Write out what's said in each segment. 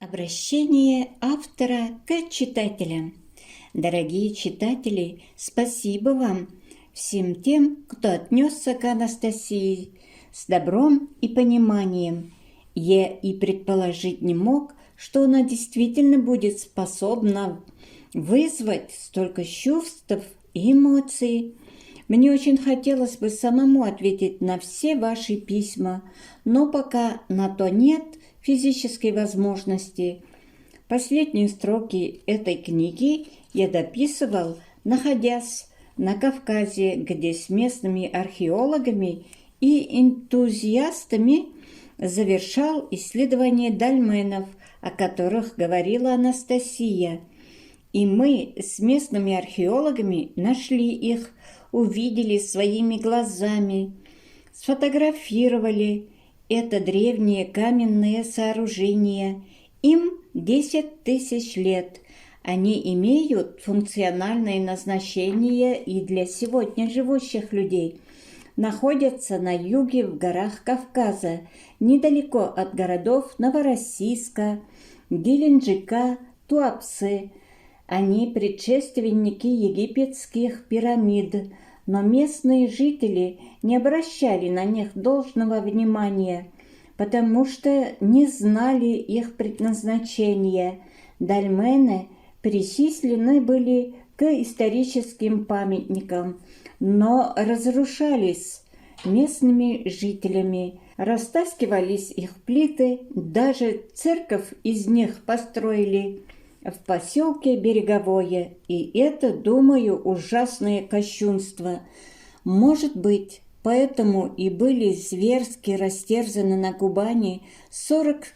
Обращение автора к читателям. Дорогие читатели, спасибо вам, всем тем, кто отнесся к Анастасии с добром и пониманием. Я и предположить не мог, что она действительно будет способна вызвать столько чувств и эмоций. Мне очень хотелось бы самому ответить на все ваши письма, но пока на то нет физической возможности. Последние строки этой книги я дописывал, находясь на Кавказе, где с местными археологами и энтузиастами завершал исследование дольменов, о которых говорила Анастасия. И мы с местными археологами нашли их, увидели своими глазами, сфотографировали это древнее каменное сооружение. Им 10 тысяч лет. Они имеют функциональное назначение и для сегодня живущих людей. Находятся на юге в горах Кавказа, недалеко от городов Новороссийска, Геленджика, Туапсе. Они предшественники египетских пирамид, но местные жители не обращали на них должного внимания, потому что не знали их предназначения. Дольмены причислены были к историческим памятникам, но разрушались местными жителями. Растаскивались их плиты, даже церковь из них построили в поселке Береговое, и это, думаю, ужасное кощунство. Может быть, поэтому и были зверски растерзаны на Кубани 40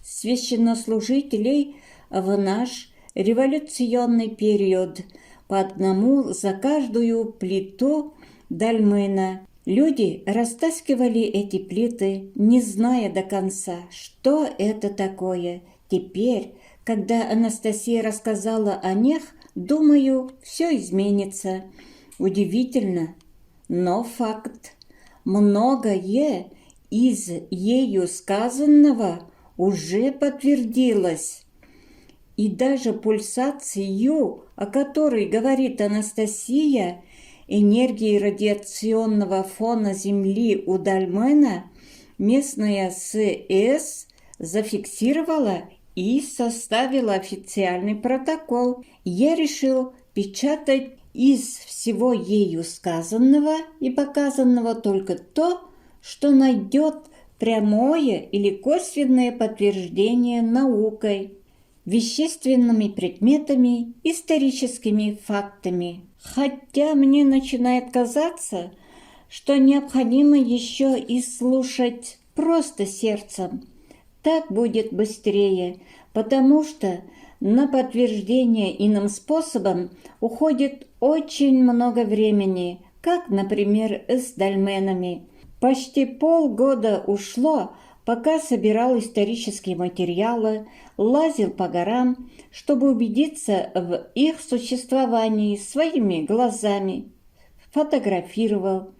священнослужителей в наш революционный период, по одному за каждую плиту дольмена. Люди растаскивали эти плиты, не зная до конца, что это такое. Теперь, когда Анастасия рассказала о них, думаю, все изменится. Удивительно, но факт. Многое из ею сказанного уже подтвердилось. И даже пульсацию, о которой говорит Анастасия, энергии радиационного фона Земли у дольмена, местная СС зафиксировала и составила официальный протокол. Я решил печатать из всего ею сказанного и показанного только то, что найдет прямое или косвенное подтверждение наукой, вещественными предметами, историческими фактами. Хотя мне начинает казаться, что необходимо еще и слушать просто сердцем. Так будет быстрее, потому что на подтверждение иным способом уходит очень много времени, как, например, с дольменами. Почти полгода ушло, пока собирал исторические материалы, лазил по горам, чтобы убедиться в их существовании своими глазами, фотографировал,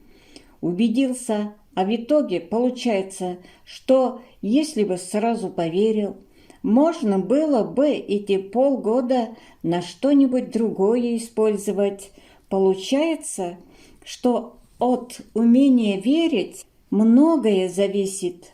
убедился, а в итоге получается, что если бы сразу поверил, можно было бы эти полгода на что-нибудь другое использовать. Получается, что от умения верить многое зависит.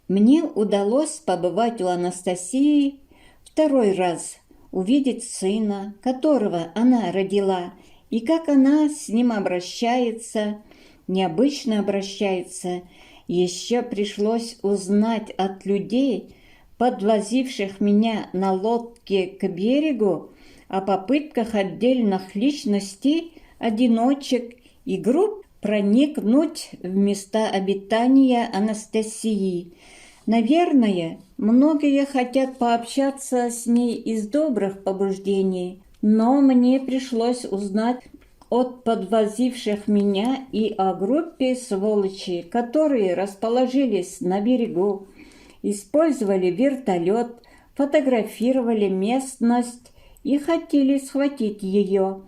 Мне удалось побывать у Анастасии второй раз, увидеть сына, которого она родила, и как она с ним обращается, необычно обращается. Еще пришлось узнать от людей, подвозивших меня на лодке к берегу, о попытках отдельных личностей, одиночек и групп проникнуть в места обитания Анастасии. Наверное, многие хотят пообщаться с ней из добрых побуждений, но мне пришлось узнать от подвозивших меня и о группе сволочи, которые расположились на берегу, использовали вертолет, фотографировали местность и хотели схватить ее.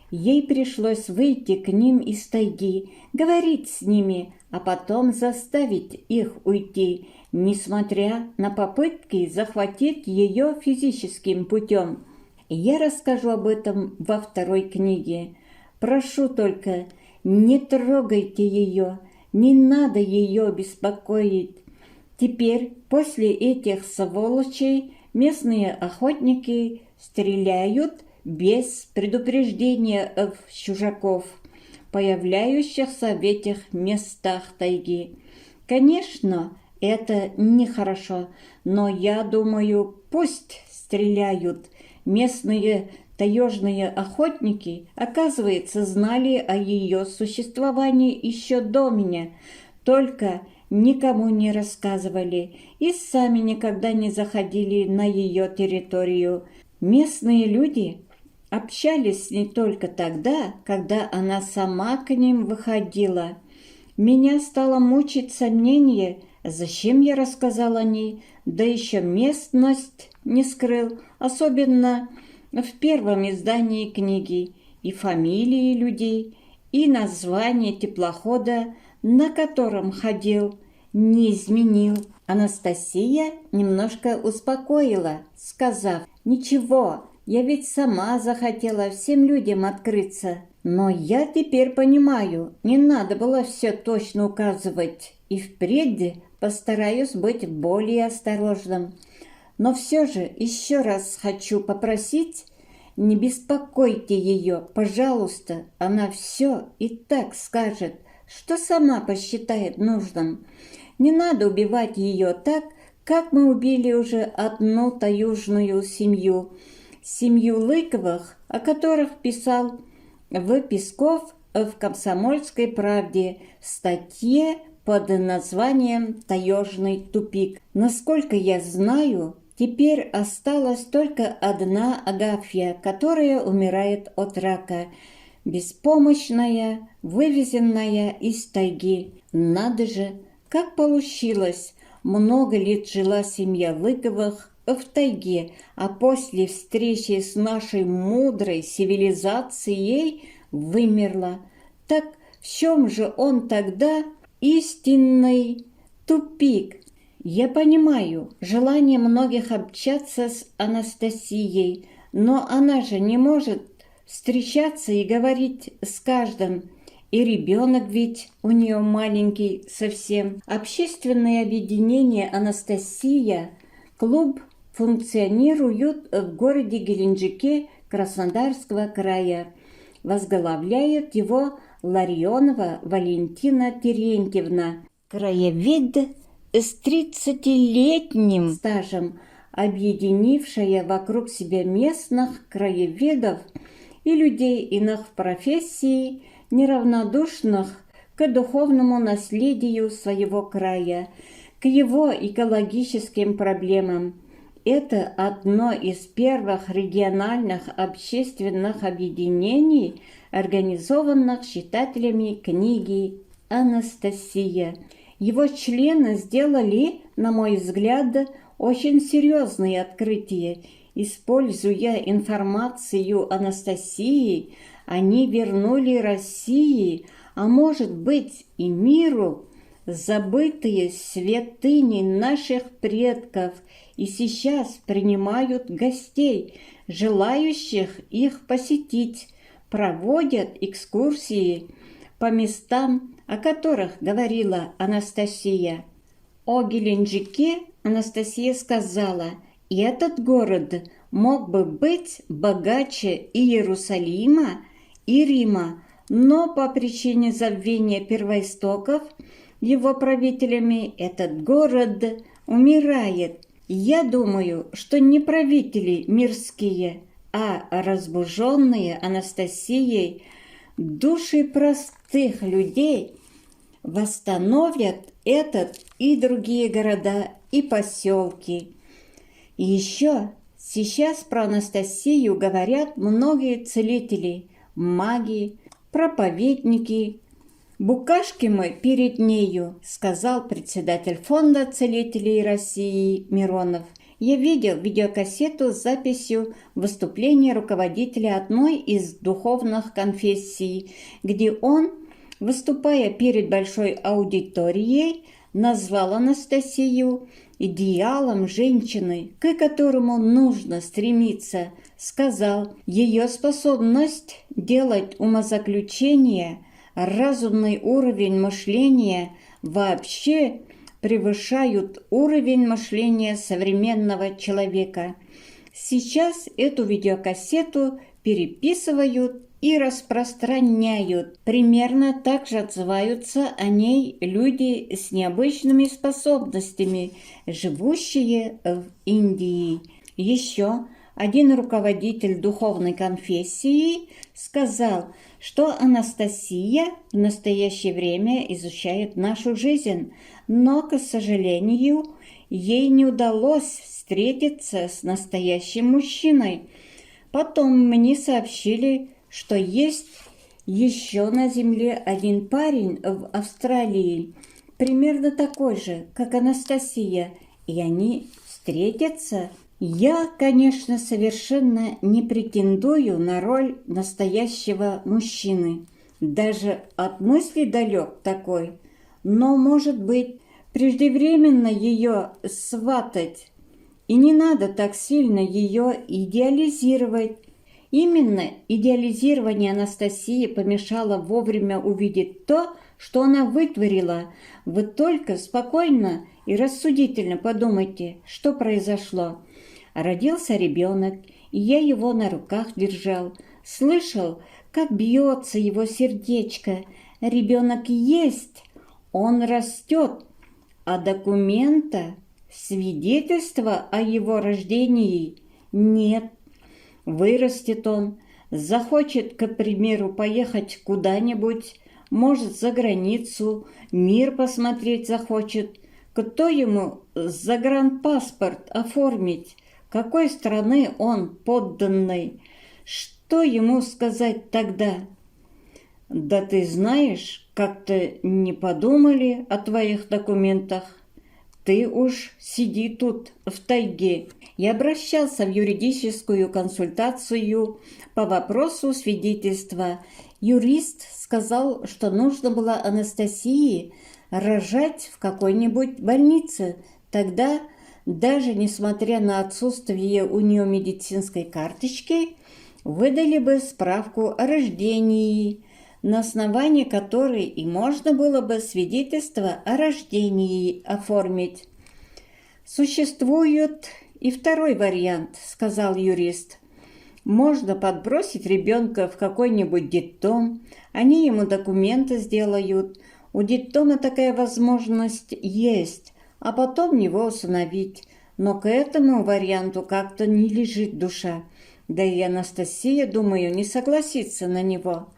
Ей пришлось выйти к ним из тайги, говорить с ними, а потом заставить их уйти. несмотря на попытки захватить ее физическим путем. Я расскажу об этом во второй книге. Прошу только, не трогайте ее, не надо ее беспокоить. Теперь, после этих сволочей, местные охотники стреляют без предупреждения в чужаков, появляющихся в этих местах тайги. Конечно, это нехорошо, но я думаю, пусть стреляют. Местные таежные охотники, оказывается, знали о ее существовании еще до меня, только никому не рассказывали и сами никогда не заходили на ее территорию. Местные люди общались с ней только тогда, когда она сама к ним выходила. Меня стало мучить сомнение, зачем я рассказал о ней, да еще местность не скрыл, особенно в первом издании книги, и фамилии людей, и название теплохода, на котором ходил, не изменил. Анастасия немножко успокоила, сказав: «Ничего, я ведь сама захотела всем людям открыться. Но я теперь понимаю, не надо было все точно указывать, и впредь постараюсь быть более осторожным. Но все же еще раз хочу попросить, не беспокойте ее, пожалуйста, она все и так скажет, что сама посчитает нужным. Не надо убивать ее так, как мы убили уже одну таежную семью Лыковых, о которых писал В. Песков в «Комсомольской правде» в статье под названием «Таежный тупик». Насколько я знаю, теперь осталась только одна Агафья, которая умирает от рака, беспомощная, вывезенная из тайги. Надо же, как получилось! Много лет жила семья Лыковых в тайге, а после встречи с нашей мудрой цивилизацией вымерла. Так в чем же он тогда истинный тупик? Я понимаю желание многих общаться с Анастасией, но она же не может встречаться и говорить с каждым. И ребенок ведь у нее маленький совсем. Общественное объединение «Анастасия», клуб, функционируют в городе Геленджике Краснодарского края. Возглавляет его Ларионова Валентина Терентьевна, краевед с 30-летним стажем, объединившая вокруг себя местных краеведов и людей иных профессий, неравнодушных к духовному наследию своего края, к его экологическим проблемам. Это одно из первых региональных общественных объединений, организованных читателями книги «Анастасия». Его члены сделали, на мой взгляд, очень серьезные открытия. Используя информацию Анастасии, они вернули России, а может быть и миру, забытые святыни наших предков, и сейчас принимают гостей, желающих их посетить, проводят экскурсии по местам, о которых говорила Анастасия. О Геленджике Анастасия сказала: «Этот город мог бы быть богаче Иерусалима и Рима, но по причине забвения первоистоков его правителями этот город умирает. Я думаю, что не правители мирские, а разбуженные Анастасией души простых людей восстановят этот и другие города и поселки». И еще сейчас про Анастасию говорят многие целители, маги, проповедники. «Букашки мы перед нею», — сказал председатель фонда целителей России Миронов. Я видел видеокассету с записью выступления руководителя одной из духовных конфессий, где он, выступая перед большой аудиторией, назвал Анастасию идеалом женщины, к которому нужно стремиться, сказал, ее способность делать умозаключения, разумный уровень мышления вообще превышают уровень мышления современного человека. Сейчас эту видеокассету переписывают и распространяют. Примерно так же отзываются о ней люди с необычными способностями, живущие в Индии. Еще один руководитель духовной конфессии сказал, что Анастасия в настоящее время изучает нашу жизнь, но, к сожалению, ей не удалось встретиться с настоящим мужчиной. Потом мне сообщили, что есть еще на Земле один парень в Австралии, примерно такой же, как Анастасия, и они встретятся. Я, конечно, совершенно не претендую на роль настоящего мужчины. Даже от мысли далек такой. Но, может быть, преждевременно ее сватать. И не надо так сильно ее идеализировать. Именно идеализирование Анастасии помешало вовремя увидеть то, что она вытворила. Вы только спокойно и рассудительно подумайте, что произошло. Родился ребенок, и я его на руках держал. Слышал, как бьется его сердечко. Ребенок есть, он растет, а документа, свидетельства о его рождении нет. Вырастет он, захочет, к примеру, поехать куда-нибудь, может, за границу, мир посмотреть захочет. Кто ему загранпаспорт оформить? Какой страны он подданный? Что ему сказать тогда? Да ты знаешь, как-то не подумали о твоих документах. Ты уж сиди тут, в тайге. Я обращался в юридическую консультацию по вопросу свидетельства. Юрист сказал, что нужно было Анастасии рожать в какой-нибудь больнице. Тогда, даже несмотря на отсутствие у нее медицинской карточки, выдали бы справку о рождении, на основании которой и можно было бы свидетельство о рождении оформить. Существует и второй вариант, сказал юрист. Можно подбросить ребенка в какой-нибудь детдом, они ему документы сделают. У детдома такая возможность есть, а потом его усыновить. Но к этому варианту как-то не лежит душа. Да и Анастасия, думаю, не согласится на него.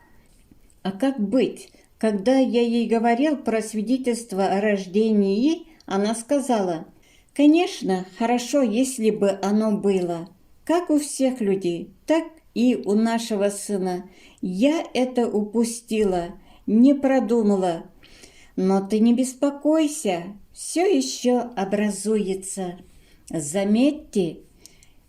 А как быть? Когда я ей говорил про свидетельство о рождении, она сказала: «Конечно, хорошо, если бы оно было. Как у всех людей, так и у нашего сына. Я это упустила, не продумала. Но ты не беспокойся, все еще образуется. Заметьте,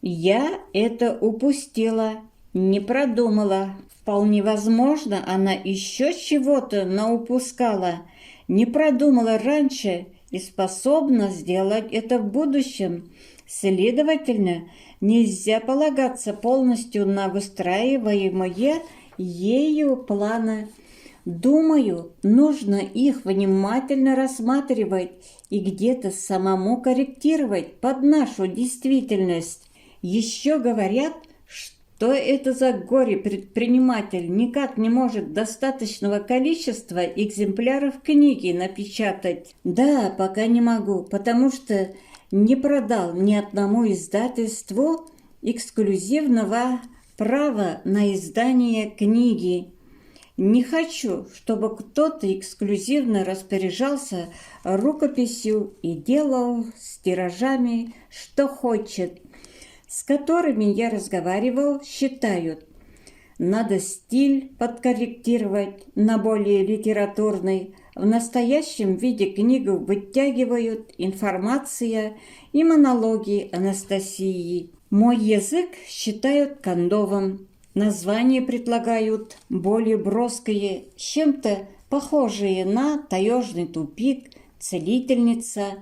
я это упустила, не продумала. Вполне возможно, она еще чего-то наупускала, не продумала раньше и способна сделать это в будущем. Следовательно, нельзя полагаться полностью на выстраиваемые ею планы. Думаю, нужно их внимательно рассматривать и где-то самому корректировать под нашу действительность. Еще говорят, что это за горе-предприниматель никак не может достаточного количества экземпляров книги напечатать. Да, пока не могу, потому что не продал ни одному издательству эксклюзивного права на издание книги. Не хочу, чтобы кто-то эксклюзивно распоряжался рукописью и делал с тиражами, что хочет. С которыми я разговаривал, считают, надо стиль подкорректировать на более литературный. В настоящем виде книгу вытягивают информация и монологи Анастасии. Мой язык считают кондовым. Названия предлагают более броские, чем-то похожие на «Таежный тупик», целительница,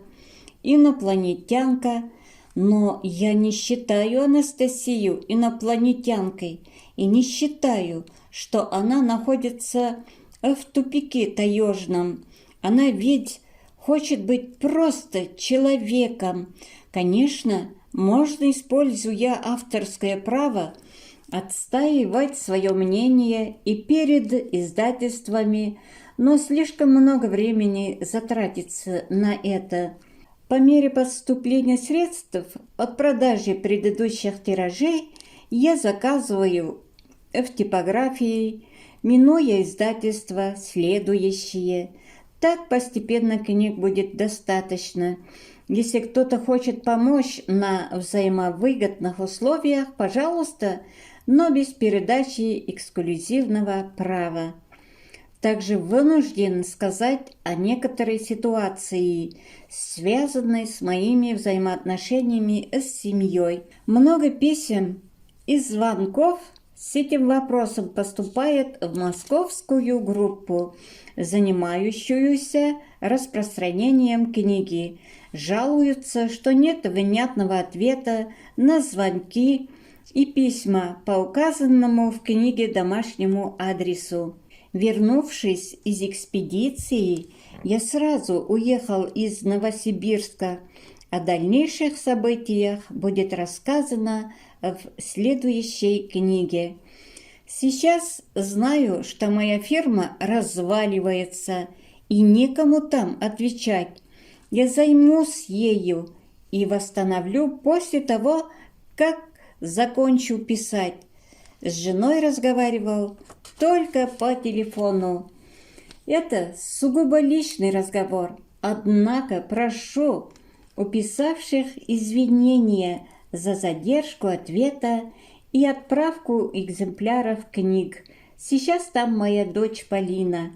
инопланетянка, но я не считаю Анастасию инопланетянкой и не считаю, что она находится в тупике таежном. Она ведь хочет быть просто человеком. Конечно, можно, используя авторское право, отстаивать свое мнение и перед издательствами, но слишком много времени затратится на это. По мере поступления средств от продажи предыдущих тиражей я заказываю в типографии, минуя издательства, следующие. Так постепенно книг будет достаточно. Если кто-то хочет помочь на взаимовыгодных условиях, пожалуйста, но без передачи эксклюзивного права. Также вынужден сказать о некоторой ситуации, связанной с моими взаимоотношениями с семьей. Много писем и звонков с этим вопросом поступает в московскую группу, занимающуюся распространением книги. Жалуются, что нет внятного ответа на звонки и письма по указанному в книге домашнему адресу. Вернувшись из экспедиции, я сразу уехал из Новосибирска. О дальнейших событиях будет рассказано в следующей книге. Сейчас знаю, что моя фирма разваливается, и некому там отвечать. Я займусь ею и восстановлю после того, как закончу писать. С женой разговаривал только по телефону. Это сугубо личный разговор, однако прошу у писавших извинения за задержку ответа и отправку экземпляров книг. Сейчас там моя дочь Полина.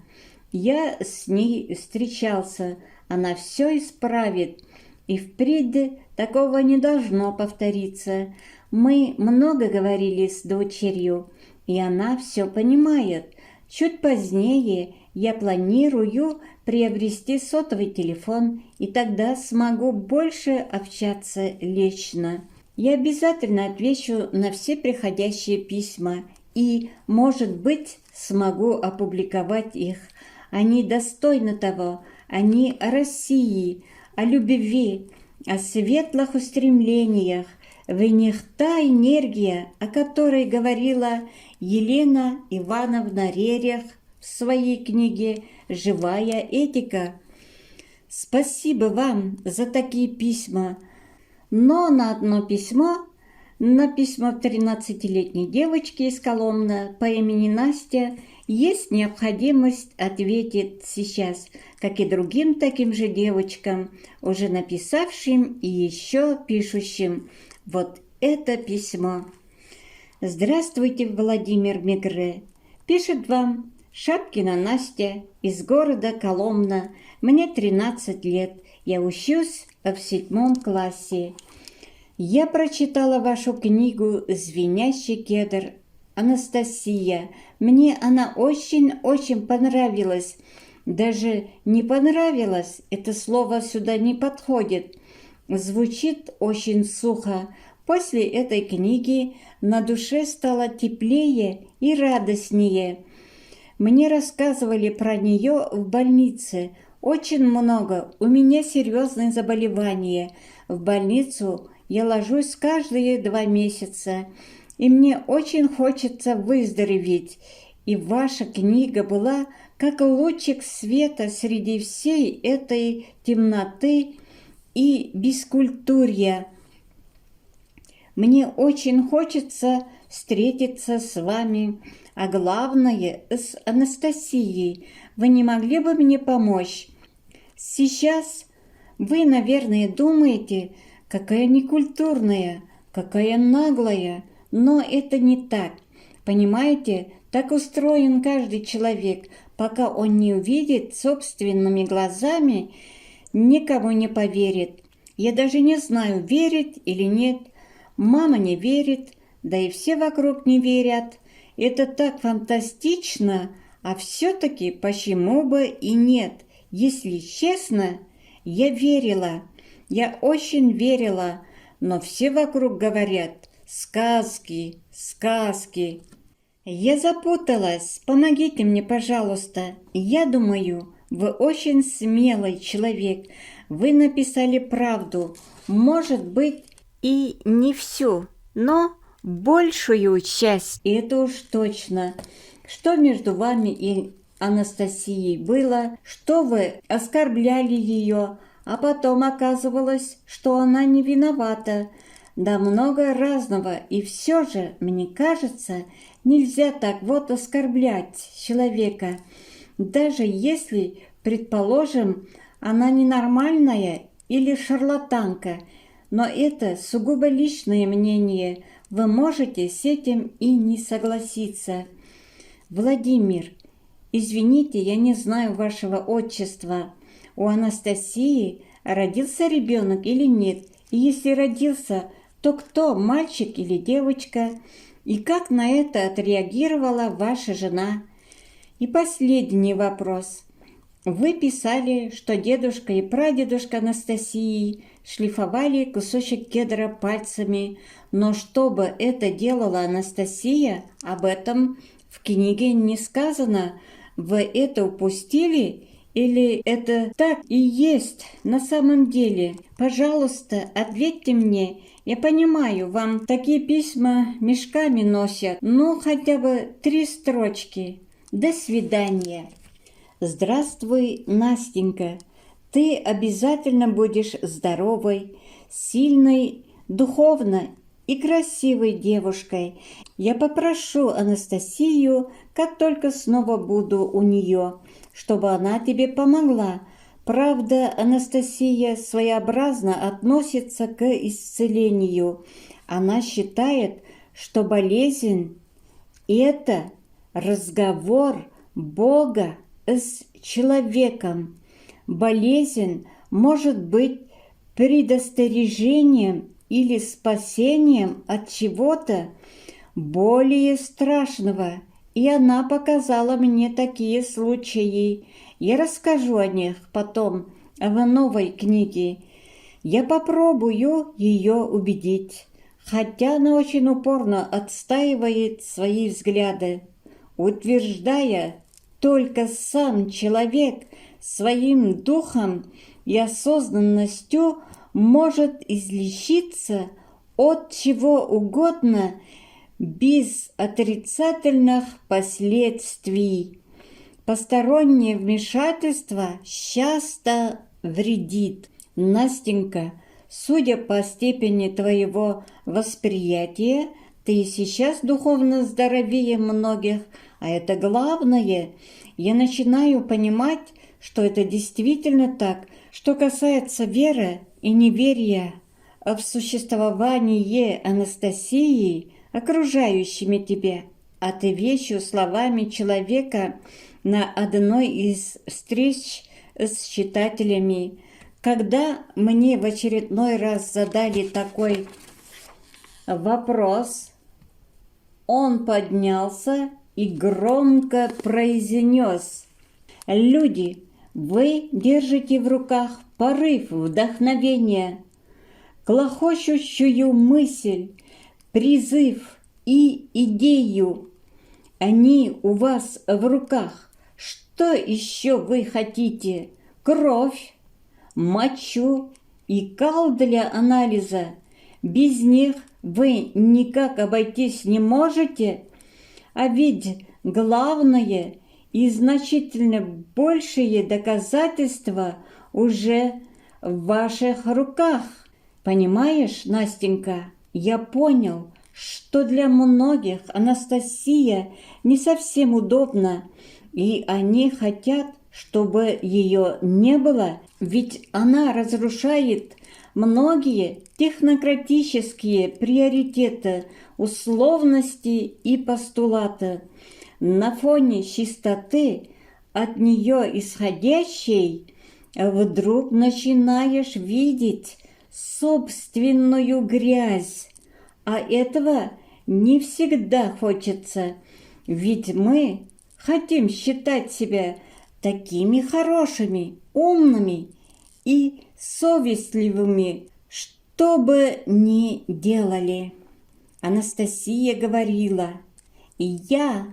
Я с ней встречался, она все исправит, и впредь такого не должно повториться. Мы много говорили с дочерью, и она все понимает. Чуть позднее я планирую приобрести сотовый телефон, и тогда смогу больше общаться лично. Я обязательно отвечу на все приходящие письма и, может быть, смогу опубликовать их. Они достойны того, они о России, о любви, о светлых устремлениях. В них та энергия, о которой говорила Елена Ивановна Рерих в своей книге «Живая этика». Спасибо вам за такие письма. Но на одно письмо, на письмо 13-летней девочки из Коломны по имени Настя, есть необходимость ответить сейчас, как и другим таким же девочкам, уже написавшим и еще пишущим. Вот это письмо. Здравствуйте, Владимир Мегре. Пишет вам Шапкина Настя из города Коломна. Мне 13 лет. Я учусь в 7 классе. Я прочитала вашу книгу «Звенящий кедр». Анастасия. Мне она очень-очень понравилась. Даже не понравилось, это слово сюда не подходит. Звучит очень сухо. После этой книги на душе стало теплее и радостнее. Мне рассказывали про нее в больнице. Очень много. У меня серьезные заболевания. В больницу я ложусь каждые 2 месяца. И мне очень хочется выздороветь. И ваша книга была как лучик света среди всей этой темноты и бескультурья. Мне очень хочется встретиться с вами, а главное, с Анастасией. Вы не могли бы мне помочь? Сейчас вы, наверное, думаете, какая некультурная, какая наглая, но это не так. Понимаете, так устроен каждый человек, пока он не увидит собственными глазами, никому не поверит. Я даже не знаю, верить или нет. Мама не верит, да и все вокруг не верят. Это так фантастично, а все-таки почему бы и нет? Если честно, Я верила, я очень верила, но все вокруг говорят: сказки, сказки. Я запуталась, помогите мне, пожалуйста. Я думаю, вы очень смелый человек. Вы написали правду. Может быть, и не всю, но большую часть. Это уж точно. Что между вами и Анастасией было, что вы оскорбляли ее, а потом оказывалось, что она не виновата. Да много разного, и все же, мне кажется, нельзя так вот оскорблять человека. Даже если, предположим, она ненормальная или шарлатанка, но это сугубо личное мнение, вы можете с этим и не согласиться. Владимир, извините, я не знаю вашего отчества. У Анастасии родился ребенок или нет? И если родился, то кто, мальчик или девочка? И как на это отреагировала ваша жена? И последний вопрос. Вы писали, что дедушка и прадедушка Анастасии шлифовали кусочек кедра пальцами, но чтобы это делала Анастасия, об этом в книге не сказано. Вы это упустили или это так и есть на самом деле? Пожалуйста, ответьте мне. Я понимаю, вам такие письма мешками носят, но хотя бы 3 строчки. До свидания. Здравствуй, Настенька. Ты обязательно будешь здоровой, сильной, духовно и красивой девушкой. Я попрошу Анастасию, как только снова буду у нее, чтобы она тебе помогла. Правда, Анастасия своеобразно относится к исцелению. Она считает, что болезнь – это разговор Бога с человеком. Болезнь может быть предостережением или спасением от чего-то более страшного. И она показала мне такие случаи. Я расскажу о них потом в новой книге. Я попробую ее убедить, хотя она очень упорно отстаивает свои взгляды, утверждая, только сам человек своим духом и осознанностью может излечиться от чего угодно без отрицательных последствий. Постороннее вмешательство часто вредит. Настенька, судя по степени твоего восприятия, ты сейчас духовно здоровее многих, а это главное. Я начинаю понимать, что это действительно так. Что касается веры и неверия в существование Анастасии, окружающими тебя, отвечу словами человека на одной из встреч с читателями, когда мне в очередной раз задали такой вопрос, он поднялся и громко произнес: «Люди, вы держите в руках порыв вдохновения, клохочущую мысль, призыв и идею. Они у вас в руках. Что еще вы хотите? Кровь, мочу и кал для анализа. Без них вы никак обойтись не можете. А ведь главное и значительно большие доказательства уже в ваших руках. Понимаешь, Настенька, я понял, что для многих Анастасия не совсем удобна, и они хотят, чтобы ее не было, ведь она разрушает многие технократические приоритеты, условности и постулаты. На фоне чистоты, от нее исходящей, вдруг начинаешь видеть собственную грязь. А этого не всегда хочется, ведь мы хотим считать себя такими хорошими, умными и совестливыми, что бы ни делали. Анастасия говорила: «Я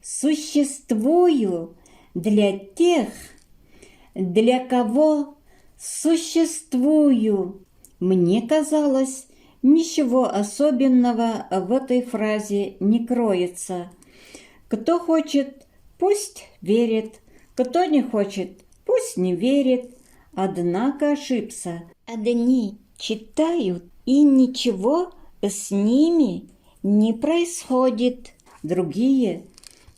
существую для тех, для кого существую». Мне казалось, ничего особенного в этой фразе не кроется. Кто хочет, пусть верит, кто не хочет, пусть не верит. Однако ошибся. Одни читают, и ничего с ними не происходит. Другие,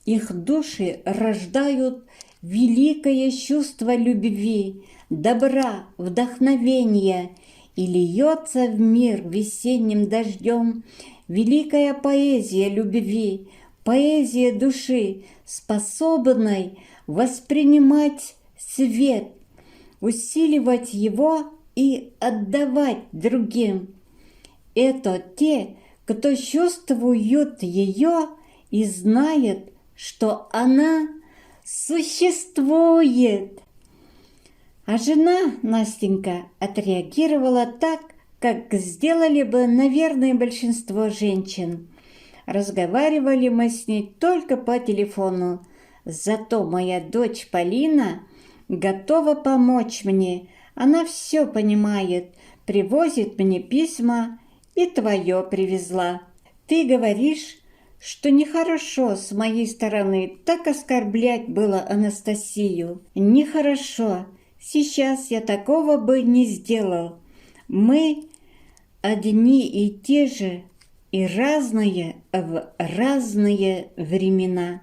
их души рождают великое чувство любви, добра, вдохновения, и льется в мир весенним дождем великая поэзия любви, поэзия души, способной воспринимать свет, усиливать его и отдавать другим. Это те, кто чувствует ее и знает, что она существует. А жена Настенька отреагировала так, как сделали бы, наверное, большинство женщин. Разговаривали мы с ней только по телефону, зато моя дочь Полина готова помочь мне. Она все понимает, привозит мне письма и твое привезла. Ты говоришь, что нехорошо с моей стороны так оскорблять было Анастасию. Нехорошо. Сейчас я такого бы не сделал. Мы одни и те же, и разные в разные времена.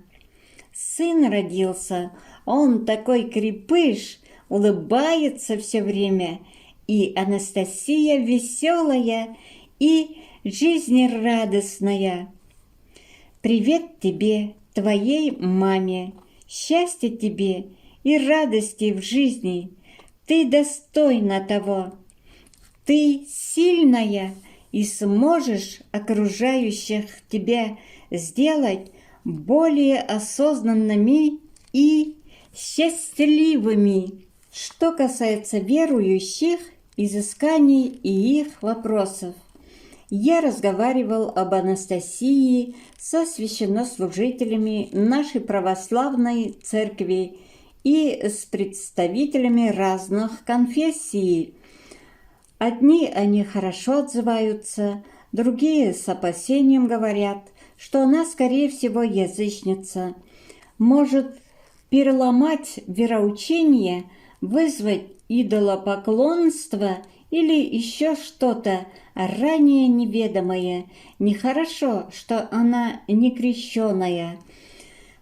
Сын родился, он такой крепыш, улыбается все время, и Анастасия веселая и жизнерадостная. Привет тебе, твоей маме, счастья тебе и радости в жизни. Ты достойна того. Ты сильная и сможешь окружающих тебя сделать более осознанными и счастливыми. Что касается верующих, изысканий и их вопросов, я разговаривал об Анастасии со священнослужителями нашей православной церкви и с представителями разных конфессий. Одни о ней хорошо отзываются, другие с опасением говорят, что она, скорее всего, язычница. Может переломать вероучение, вызвать идолопоклонство или еще что-то ранее неведомое. Нехорошо, что она не крещеная.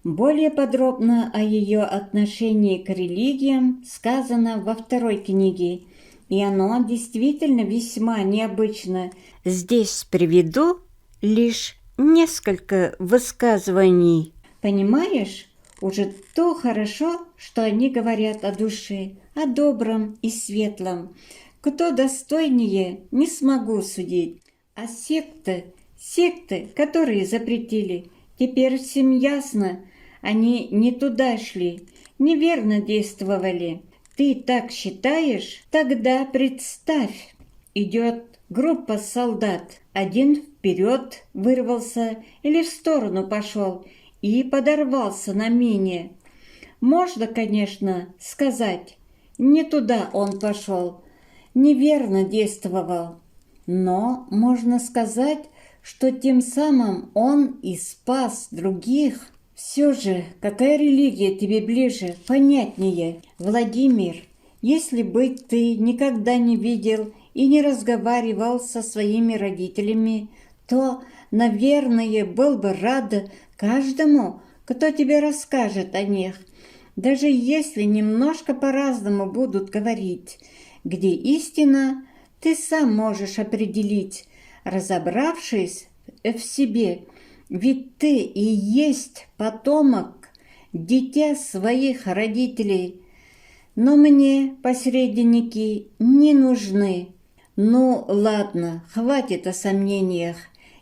Более подробно о ее отношении к религиям сказано во второй книге, и оно действительно весьма необычно. Здесь приведу лишь несколько высказываний. Понимаешь, уже то хорошо, что они говорят о душе, о добром и светлом. Кто достойнее, не смогу судить. А секты, которые запретили, теперь всем ясно, они не туда шли, неверно действовали. Ты так считаешь? Тогда представь, идет группа солдат. Один вперед вырвался или в сторону пошел и подорвался на мине. Можно, конечно, сказать, не туда он пошел, неверно действовал. Но можно сказать, что тем самым он и спас других. Все же, какая религия тебе ближе, понятнее? Владимир, если бы ты никогда не видел и не разговаривал со своими родителями, то, наверное, был бы рад каждому, кто тебе расскажет о них, даже если немножко по-разному будут говорить. Где истина, ты сам можешь определить, разобравшись в себе. Ведь ты и есть потомок, дитя своих родителей. Но мне посредники не нужны. Ну, ладно, хватит о сомнениях.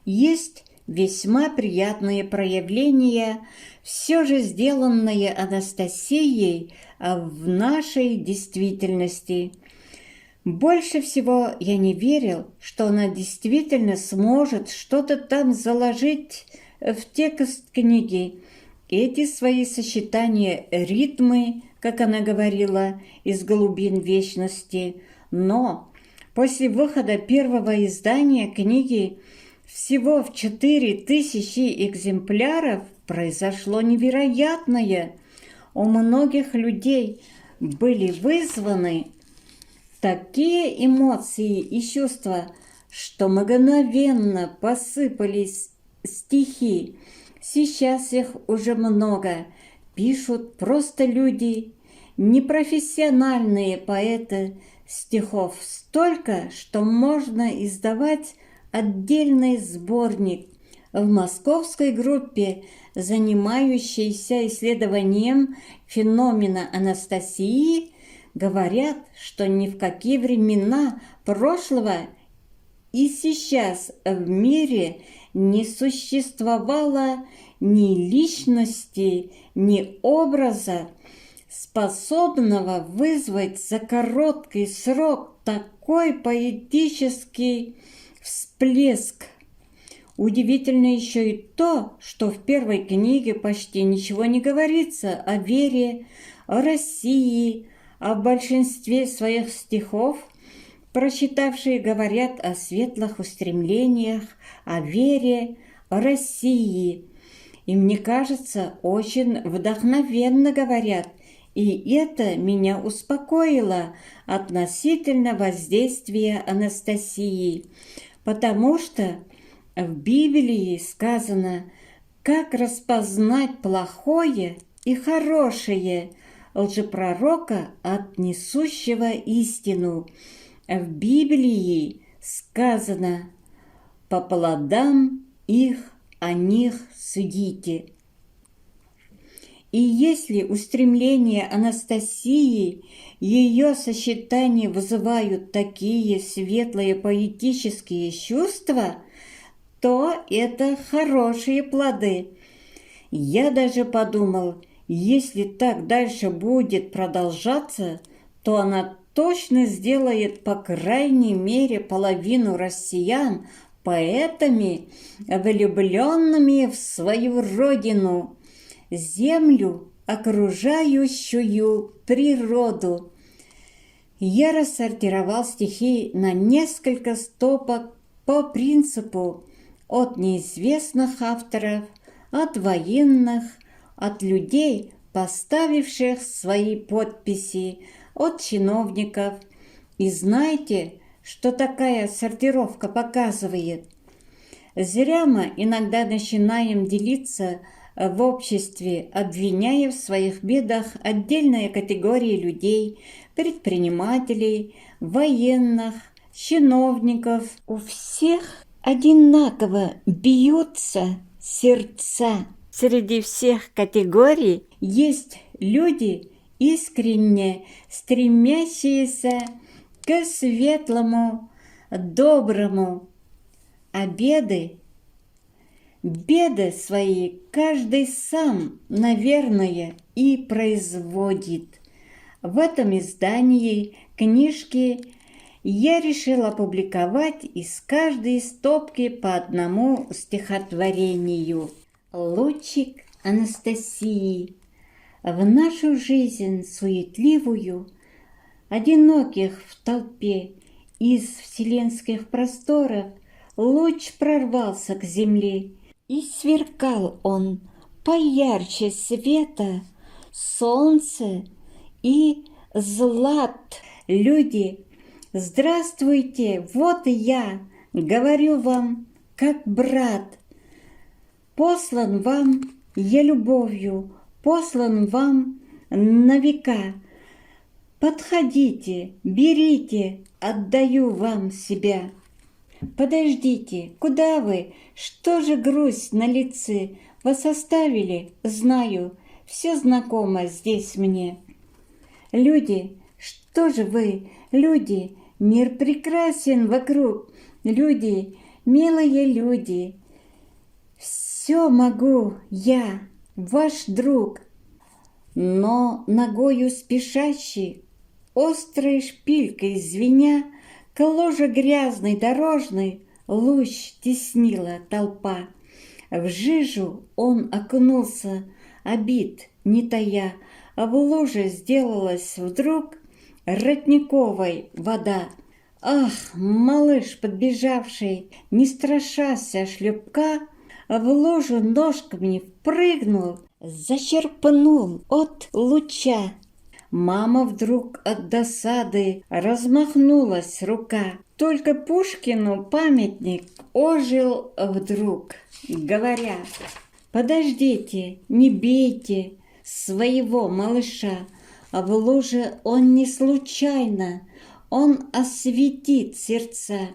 Есть весьма приятные проявления, все же сделанные Анастасией в нашей действительности. Больше всего я не верил, что она действительно сможет что-то там заложить в текст книги. Эти свои сочетания, ритмы, как она говорила, из глубин вечности. Но после выхода первого издания книги всего в 4000 экземпляров произошло невероятное. У многих людей были вызваны такие эмоции и чувства, что мгновенно посыпались стихи. Сейчас их уже много. Пишут просто люди, непрофессиональные поэты. Стихов столько, что можно издавать отдельный сборник. В московской группе, занимающейся исследованием феномена Анастасии, говорят, что ни в какие времена прошлого и сейчас в мире не существовало ни личности, ни образа, способного вызвать за короткий срок такой поэтический всплеск. Удивительно еще и то, что в первой книге почти ничего не говорится о вере, о России, а в большинстве своих стихов прочитавшие говорят о светлых устремлениях, о вере, о России. И мне кажется, очень вдохновенно говорят, и это меня успокоило относительно воздействия Анастасии, потому что в Библии сказано, как распознать плохое и хорошее лжепророка от несущего истину. В Библии сказано: «По плодам их о них судите». И если устремления Анастасии, ее сочетания вызывают такие светлые поэтические чувства, то это хорошие плоды. Я даже подумал, если так дальше будет продолжаться, то она точно сделает по крайней мере половину россиян поэтами, влюбленными в свою родину, землю, окружающую природу. Я рассортировал стихи на несколько стопок по принципу от неизвестных авторов, от военных, от людей, поставивших свои подписи, от чиновников. И знаете, что такая сортировка показывает? Зря мы иногда начинаем делиться в обществе, обвиняя в своих бедах отдельные категории людей, предпринимателей, военных, чиновников. У всех одинаково бьются сердца. Среди всех категорий есть люди, искренне стремящиеся к светлому, доброму. А беды свои каждый сам, наверное, и производит. В этом издании книжки я решила опубликовать из каждой стопки по одному стихотворению. Лучик Анастасии. В нашу жизнь суетливую, одиноких в толпе, из вселенских просторов луч прорвался к земле, и сверкал он поярче света, солнце и злат. Люди, здравствуйте, вот и я, говорю вам, как брат. Послан вам я любовью, послан вам на века. Подходите, берите, отдаю вам себя. Подождите, куда вы? Что же грусть на лице? Вас оставили? Знаю, все знакомо здесь мне. Люди, что же вы? Люди, мир прекрасен вокруг. Люди, милые люди. Все могу я, ваш друг. Но ногою спешащий, острой шпилькой звеня, к ложе грязной дорожной луч теснила толпа. В жижу он окунулся, обид не тая, а в луже сделалась вдруг родниковой вода. Ах, малыш подбежавший, не страшася шлепка, в лужу ножками впрыгнул, зачерпнул от луча. Мама вдруг от досады размахнулась рука. Только Пушкину памятник ожил вдруг, говоря: «Подождите, не бейте своего малыша, а в луже он не случайно, он осветит сердца.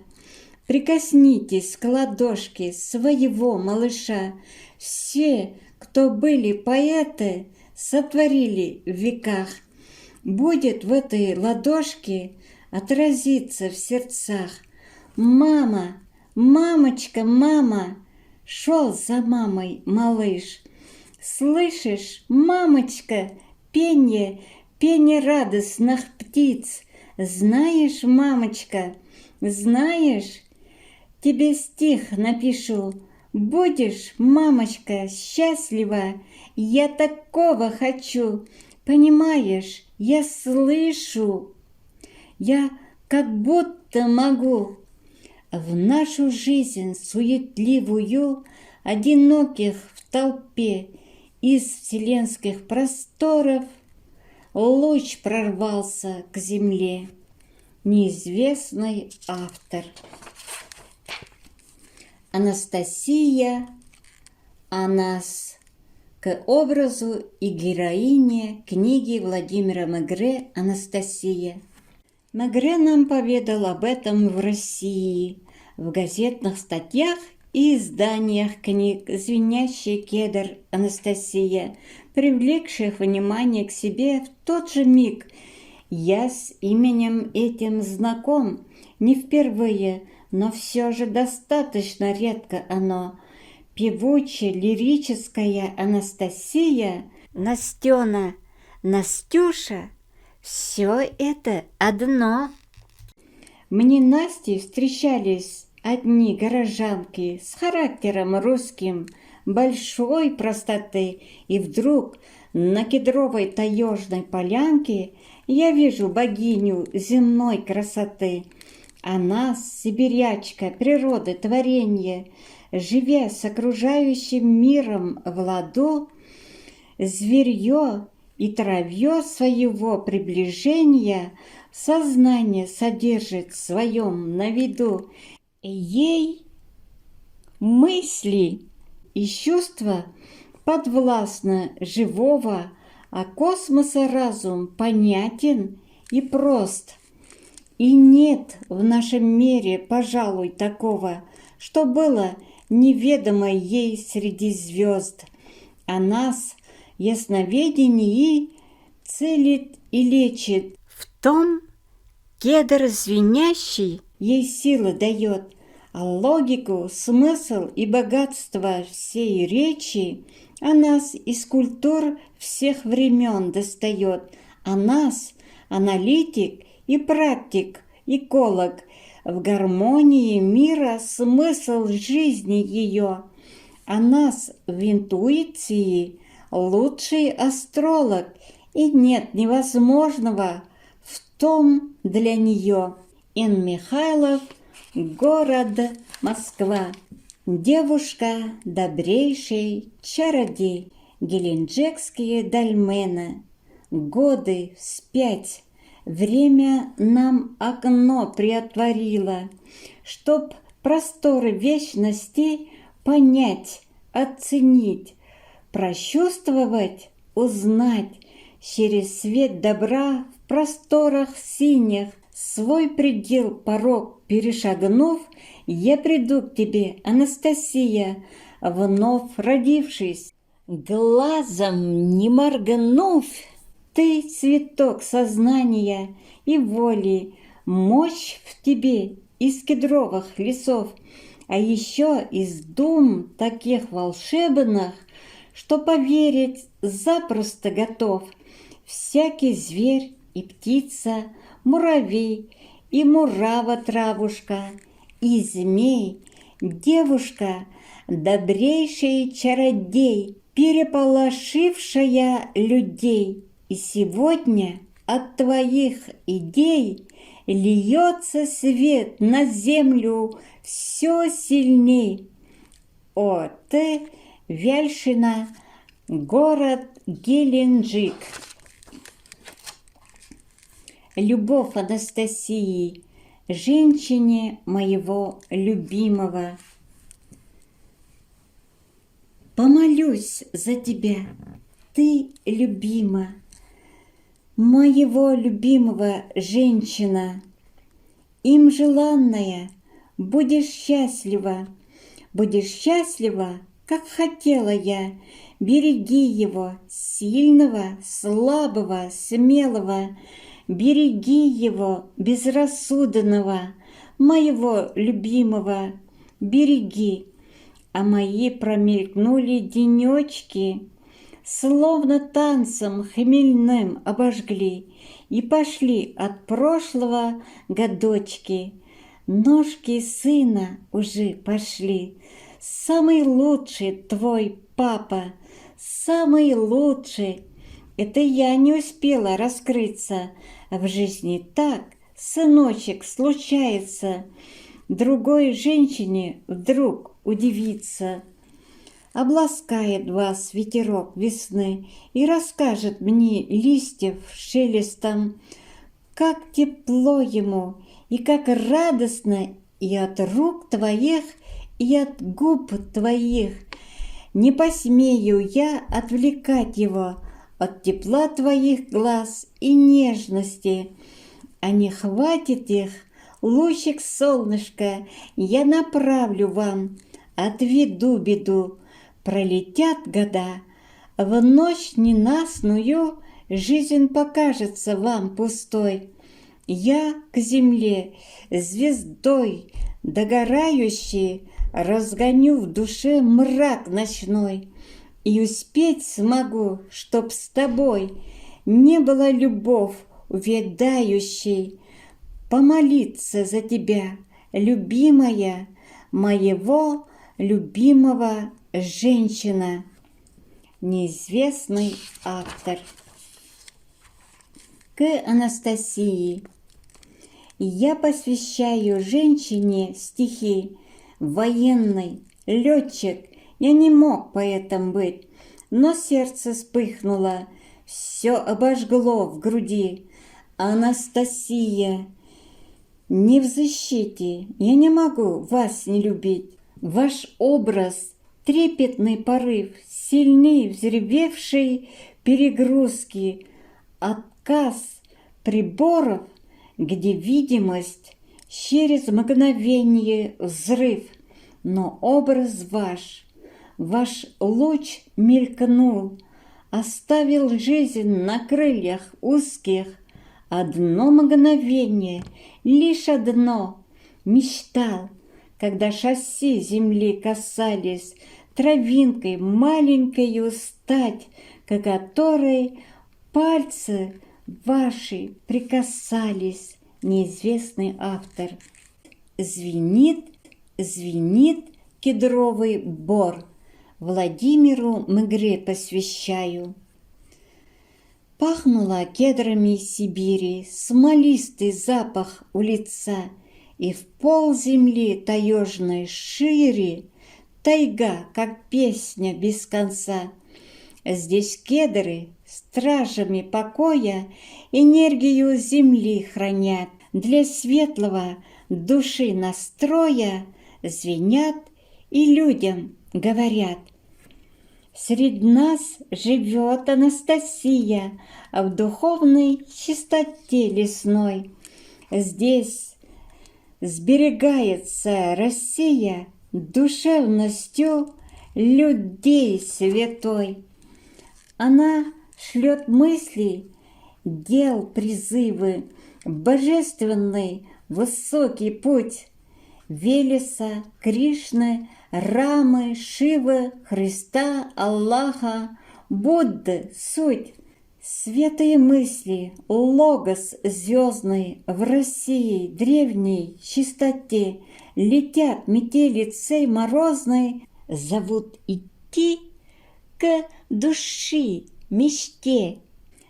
Прикоснитесь к ладошке своего малыша. Все, кто были поэты, сотворили в веках. Будет в этой ладошке отразиться в сердцах. Мама, мамочка, мама!» Шел за мамой малыш. «Слышишь, мамочка, пение, пение радостных птиц? Знаешь, мамочка, знаешь? Тебе стих напишу. Будешь, мамочка, счастлива? Я такого хочу. Понимаешь, я слышу. Я как будто могу в нашу жизнь суетливую, одиноких в толпе, из вселенских просторов луч прорвался к земле». Неизвестный автор. Анастасия Анас к образу и героине книги Владимира Мегре «Анастасия». Мегре нам поведал об этом в России, в газетных статьях и изданиях книг «Звенящий кедр Анастасия», привлекших внимание к себе в тот же миг. Я с именем этим знаком, не впервые, но все же достаточно редко оно. Певучая лирическая Анастасия, Настена, Настюша — все это одно. Мне Настей встречались одни горожанки с характером русским, большой простоты, и вдруг на кедровой таежной полянке я вижу богиню земной красоты. Она, сибирячка, природы творенье, живя с окружающим миром в ладу, зверье и травье своего приближения сознание содержит в своем на виду. Ей мысли и чувства подвластны живого, а космоса разум понятен и прост. И нет в нашем мире, пожалуй, такого, что было неведомо ей среди звезд. А нас ясновидение целит и лечит. В том кедр звенящий ей силы дает, а логику, смысл и богатство всей речи о нас из культур всех времен достает. А нас, аналитик и практик, эколог, в гармонии мира смысл жизни ее. А нас в интуиции лучший астролог, и нет невозможного в том для нее. Н. Михайлов, город Москва. Девушка добрейший чародей, геленджикские дольмены. Годы вспять, время нам окно приотворило, чтоб просторы вечности понять, оценить, прочувствовать, узнать, через свет добра в просторах синих, свой предел порог перешагнув, я приду к тебе, Анастасия, вновь родившись, глазом не моргнув. Ты цветок сознания и воли, мощь в тебе из кедровых лесов, а еще из дум таких волшебных, что поверить запросто готов всякий зверь и птица, муравей, и мурава-травушка, и змей, девушка, добрейший чародей, переполошившая людей. И сегодня от твоих идей льется свет на землю все сильней. О, ты, Вяльшина, город Геленджик. Любовь Анастасии, женщине моего любимого. Помолюсь за тебя, ты любима, моего любимого женщина. Им желанная, будешь счастлива, как хотела я. Береги его, сильного, слабого, смелого, береги его, безрассудного, моего любимого, береги. А мои промелькнули денечки, словно танцем хмельным обожгли, и пошли от прошлого годочки. Ножки сына уже пошли. Самый лучший твой папа, самый лучший. Это я не успела раскрыться. В жизни так, сыночек, случается. Другой женщине вдруг удивиться. Обласкает вас ветерок весны и расскажет мне листьев шелестом, как тепло ему и как радостно и от рук твоих, и от губ твоих. Не посмею я отвлекать его от тепла твоих глаз и нежности, а не хватит их, лучик солнышка, я направлю вам, отведу беду. Пролетят года, в ночь ненастную жизнь покажется вам пустой. Я к земле звездой догорающей разгоню в душе мрак ночной, и успеть смогу, чтоб с тобой не была любовь увядающей. Помолиться за тебя, любимая, моего любимого женщина. Неизвестный автор. К Анастасии. Я посвящаю женщине стихи. Военный, летчик, я не мог поэтом быть, но сердце вспыхнуло, все обожгло в груди. Анастасия, не в защите, я не могу вас не любить. Ваш образ, трепетный порыв, сильней взревевшей перегрузки, отказ приборов, где видимость через мгновение взрыв. Но образ ваш луч мелькнул, оставил жизнь на крыльях узких. Одно мгновение, лишь одно, мечтал, когда шасси земли касались, травинкой маленькою стать, к которой пальцы ваши прикасались. Неизвестный автор. Звенит, звенит кедровый бор. Владимиру Мегре посвящаю. Пахнуло кедрами Сибири, смолистый запах у лица, и в пол земли таежной шире тайга, как песня без конца. Здесь кедры стражами покоя энергию земли хранят, для светлого души настроя звенят и людям говорят. Среди нас живет Анастасия в духовной чистоте лесной. Здесь сберегается Россия душевностью людей святой. Она шлет мысли, дел призывы, божественный высокий путь. Велеса, Кришны, Рамы, Шивы, Христа, Аллаха, Будды, суть. Светлые мысли, логос звездный в России древней чистоте летят метелицей морозной, зовут идти к души мечте.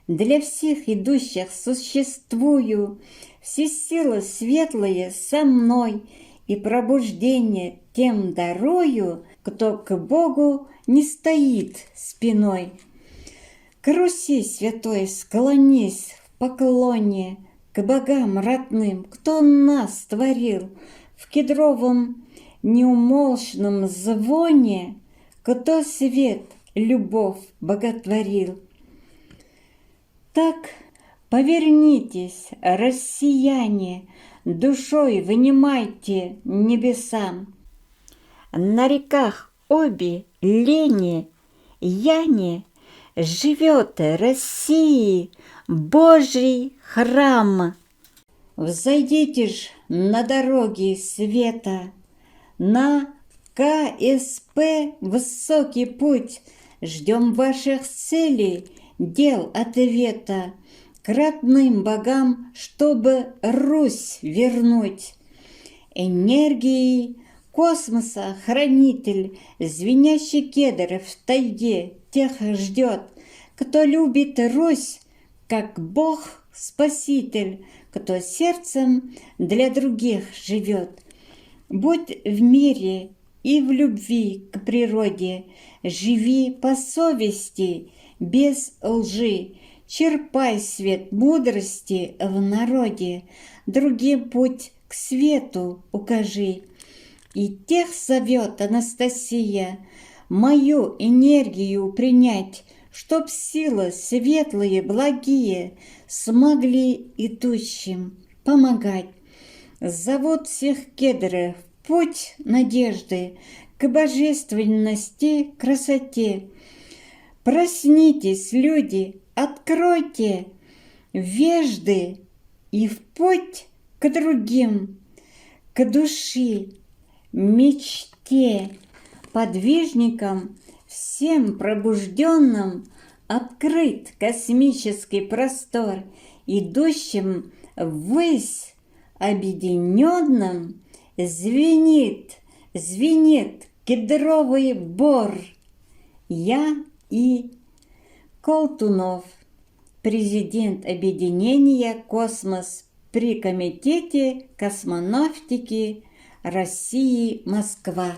Для всех идущих существую, все силы светлые со мной, и пробуждение тем дарую, кто к Богу не стоит спиной. К Руси святой склонись в поклоне, к богам родным, кто нас творил, в кедровом неумолчном звоне, кто свет, любовь боготворил. Так повернитесь, россияне, душой внимайте небесам. На реках Оби, Лени, Яне живет России Божий храм. Взойдите ж на дороги света, на КСП высокий путь, ждем ваших целей, дел ответа, к родным богам, чтобы Русь вернуть. Энергией космоса хранитель, звенящий кедр в тайге, тех ждет, кто любит Русь, как Бог-спаситель, кто сердцем для других живет. Будь в мире и в любви к природе, живи по совести, без лжи, черпай свет мудрости в народе, другим путь к свету укажи. И тех зовет Анастасия мою энергию принять, чтоб силы светлые, благие смогли идущим помогать. Зовут всех кедры в путь надежды к божественности, красоте. Проснитесь, люди, откройте вежды и в путь к другим, к души, мечте, подвижникам, всем пробужденным открыт космический простор, идущим ввысь объединенным звенит кедровый бор. Я и Колтунов, президент объединения «Космос» при Комитете космонавтики России, Москва.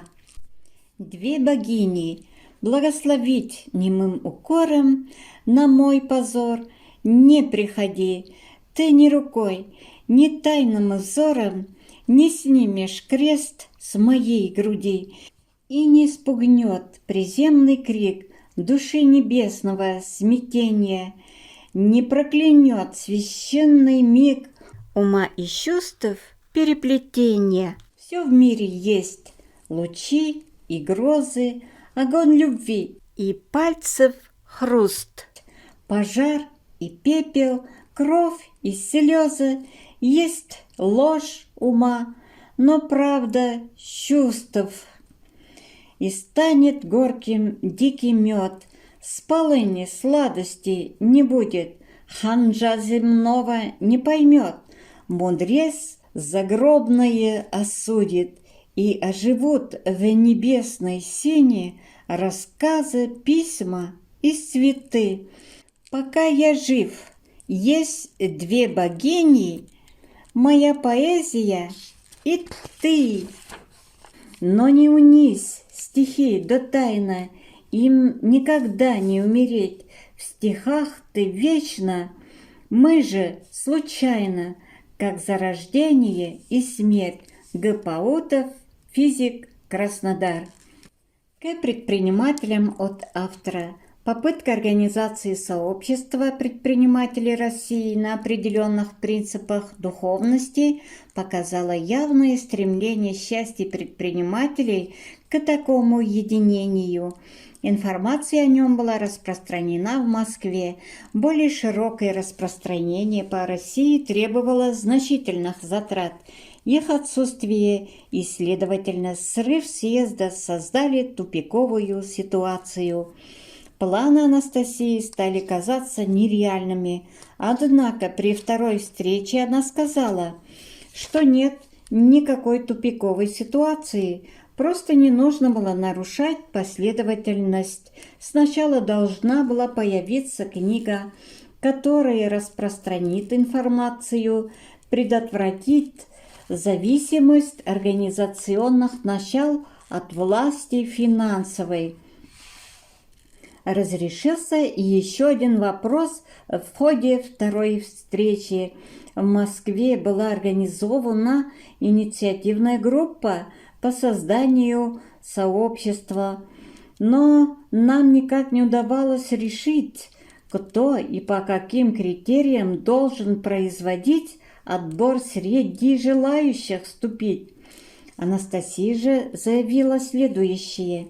Две богини, благословить немым укором на мой позор не приходи, ты ни рукой, ни тайным взором не снимешь крест с моей груди, и не спугнет приземный крик души небесного смятения, не проклянет священный миг ума и чувств переплетения. Все в мире есть лучи и грозы, огонь любви и пальцев хруст, пожар и пепел, кровь и слезы, есть ложь ума, но правда чувств. И станет горьким дикий мед, с полыни сладости не будет, ханжа земного не поймет, мудрец загробное осудит, и оживут в небесной сене рассказы, письма и цветы. Пока я жив, есть две богини, моя поэзия и ты. Но не унись, стихи, да тайна, им никогда не умереть. В стихах ты вечно, мы же случайно, как зарождение и смерть. Г. Паутов, физик, Краснодар. К предпринимателям от автора. Попытка организации сообщества предпринимателей России на определенных принципах духовности показала явное стремление счастья предпринимателей к такому единению. Информация о нем была распространена в Москве. Более широкое распространение по России требовало значительных затрат. Их отсутствие и, следовательно, срыв съезда создали тупиковую ситуацию. Планы Анастасии стали казаться нереальными. Однако при второй встрече она сказала, что нет никакой тупиковой ситуации, просто не нужно было нарушать последовательность. Сначала должна была появиться книга, которая распространит информацию, предотвратит зависимость организационных начал от власти финансовой. Разрешился еще один вопрос в ходе второй встречи. В Москве была организована инициативная группа по созданию сообщества, но нам никак не удавалось решить, кто и по каким критериям должен производить отбор среди желающих вступить. Анастасия же заявила следующее.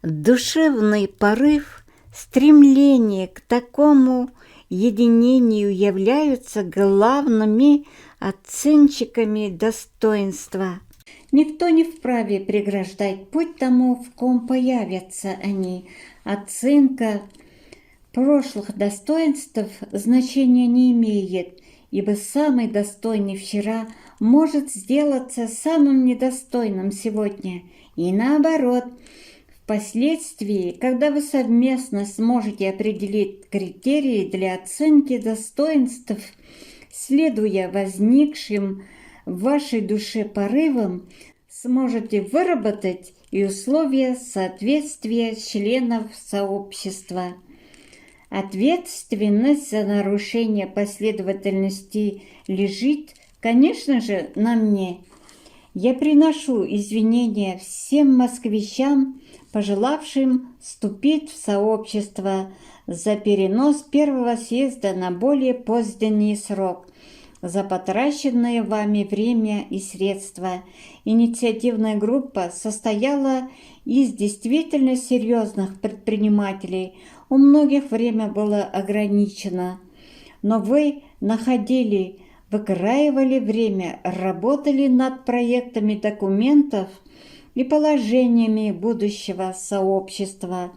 Душевный порыв, стремление к такому единению являются главными оценщиками достоинства. Никто не вправе преграждать путь тому, в ком появятся они. Оценка прошлых достоинств значения не имеет, ибо самый достойный вчера может сделаться самым недостойным сегодня. И наоборот, впоследствии, когда вы совместно сможете определить критерии для оценки достоинств, следуя возникшим в вашей душе порывам, сможете выработать и условия соответствия членов сообщества. Ответственность за нарушение последовательности лежит, конечно же, на мне. Я приношу извинения всем москвичам, пожелавшим вступить в сообщество, за перенос первого съезда на более поздний срок, за потраченное вами время и средства. Инициативная группа состояла из действительно серьезных предпринимателей. У многих время было ограничено, но вы выкраивали время, работали над проектами документов и положениями будущего сообщества.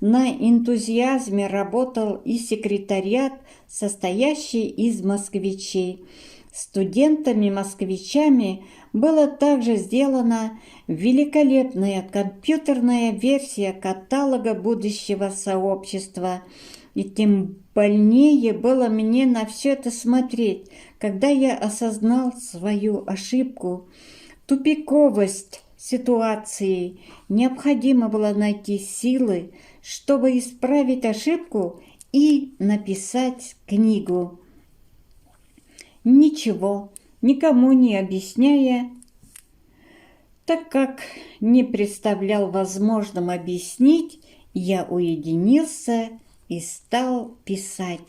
На энтузиазме работал и секретариат, состоящий из москвичей. Студентами-москвичами была также сделана великолепная компьютерная версия каталога будущего сообщества. И тем больнее было мне на все это смотреть, когда я осознал свою ошибку, тупиковость ситуации. Необходимо было найти силы, чтобы исправить ошибку и написать книгу. Ничего, никому не объясняя, так как не представлял возможным объяснить, я уединился и стал писать.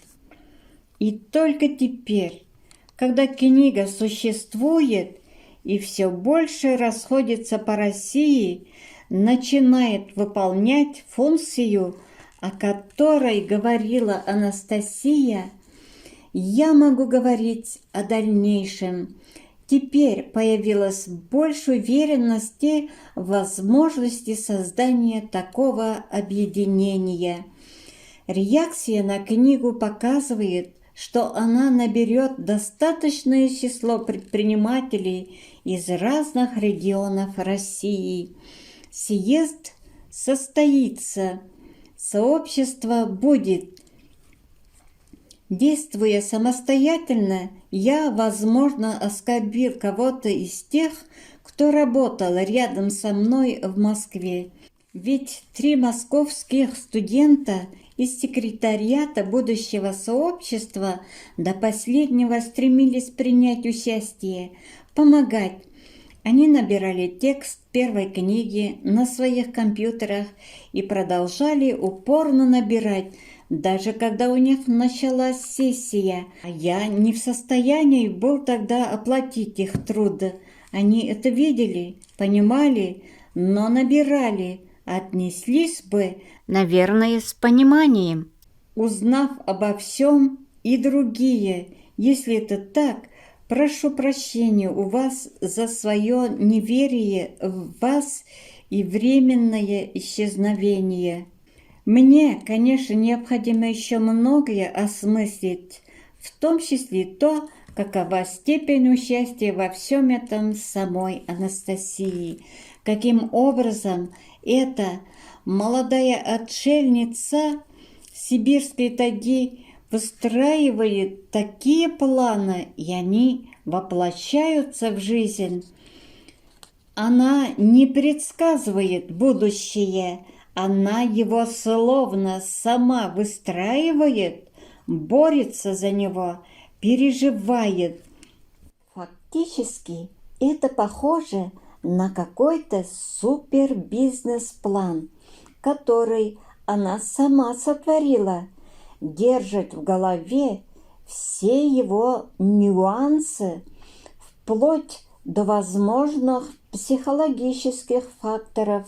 И только теперь, когда книга существует и все больше расходится по России, начинает выполнять функцию, о которой говорила Анастасия, я могу говорить о дальнейшем. Теперь появилась больше уверенности в возможности создания такого объединения. Реакция на книгу показывает, что она наберет достаточное число предпринимателей из разных регионов России. Съезд состоится, сообщество будет. Действуя самостоятельно, я, возможно, оскорбил кого-то из тех, кто работал рядом со мной в Москве. Ведь 3 московских студента из секретариата будущего сообщества до последнего стремились принять участие, помогать. Они набирали текст первой книги на своих компьютерах и продолжали упорно набирать, даже когда у них началась сессия. А я не в состоянии был тогда оплатить их труд. Они это видели, понимали, но набирали, отнеслись бы, наверное, с пониманием. Узнав обо всем и другие, если это так, прошу прощения у вас за свое неверие в вас и временное исчезновение. Мне, конечно, необходимо еще многое осмыслить, в том числе то, какова степень участия во всем этом самой Анастасии, каким образом эта молодая отшельница сибирской тайги выстраивает такие планы, и они воплощаются в жизнь. Она не предсказывает будущее, она его словно сама выстраивает, борется за него, переживает. Фактически это похоже на какой-то супер-бизнес-план, который она сама сотворила, держит в голове все его нюансы, вплоть до возможных психологических факторов,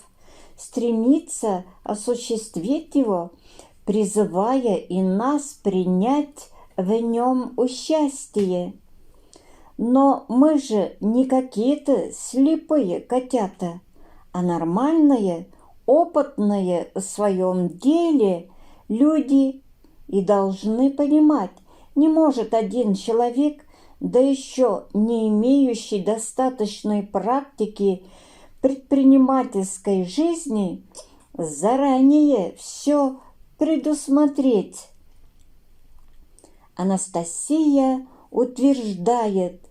стремится осуществить его, призывая и нас принять в нем участие. Но мы же не какие-то слепые котята, а нормальные, опытные в своем деле люди и должны понимать, не может один человек, да еще не имеющий достаточной практики предпринимательской жизни, заранее все предусмотреть. Анастасия утверждает,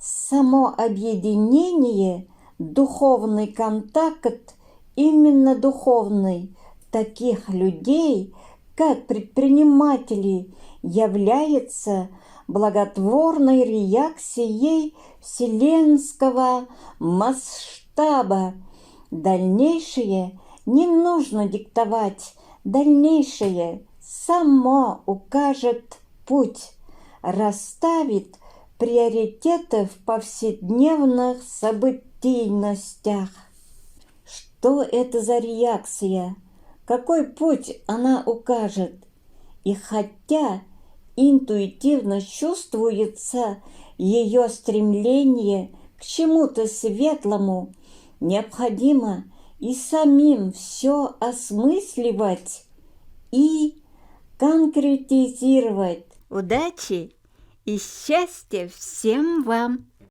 само объединение, духовный контакт, именно духовный, таких людей, как предприниматели, является благотворной реакцией вселенского масштаба. Дальнейшее не нужно диктовать, дальнейшее само укажет путь, расставит приоритеты в повседневных событийностях. Что это за реакция? Какой путь она укажет? И хотя интуитивно чувствуется ее стремление к чему-то светлому, необходимо и самим все осмысливать и конкретизировать. Удачи и счастья всем вам!